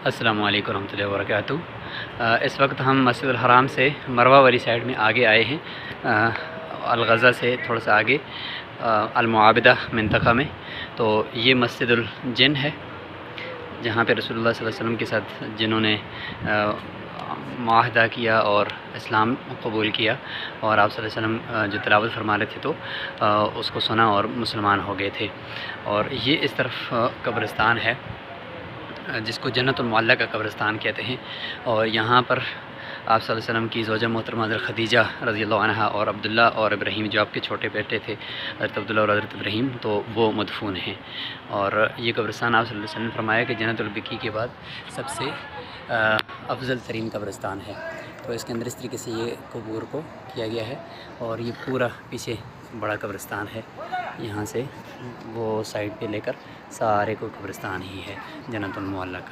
السلام علیکم ورحمۃ اللہ وبرکاتہ۔ اس وقت ہم مسجد الحرام سے مروہ والی سائڈ میں آگے آئے ہیں، الغزہ سے تھوڑا سا آگے المعابدہ منطقہ میں۔ تو یہ مسجد الجن ہے، جہاں پہ رسول اللہ صلی اللہ علیہ وسلم کے ساتھ جنہوں نے معاہدہ کیا اور اسلام قبول کیا، اور آپ صلی اللہ علیہ وسلم جو تلاوت فرما رہے تھے تو اس کو سنا اور مسلمان ہو گئے تھے۔ اور یہ اس طرف قبرستان ہے جس کو جنت المعلیٰ کا قبرستان کہتے ہیں، اور یہاں پر آپ صلی اللہ علیہ وسلم کی زوجہ محترمہ حضرت خدیجہ رضی اللہ عنہا اور عبداللہ اور ابراہیم جو آپ کے چھوٹے بیٹے تھے حضرت عبداللہ اور حضرت ابراہیم، تو وہ مدفون ہیں۔ اور یہ قبرستان آپ صلی اللہ علیہ وسلم نے فرمایا کہ جنت البقیع کے بعد سب سے افضل ترین قبرستان ہے۔ تو اس کے اندر اس طریقے سے یہ قبور کو کیا گیا ہے، اور یہ پورا پیچھے بڑا قبرستان ہے، یہاں سے وہ سائڈ پہ لے کر سارے کو قبرستان ہی ہے جنت المعلیٰ کا۔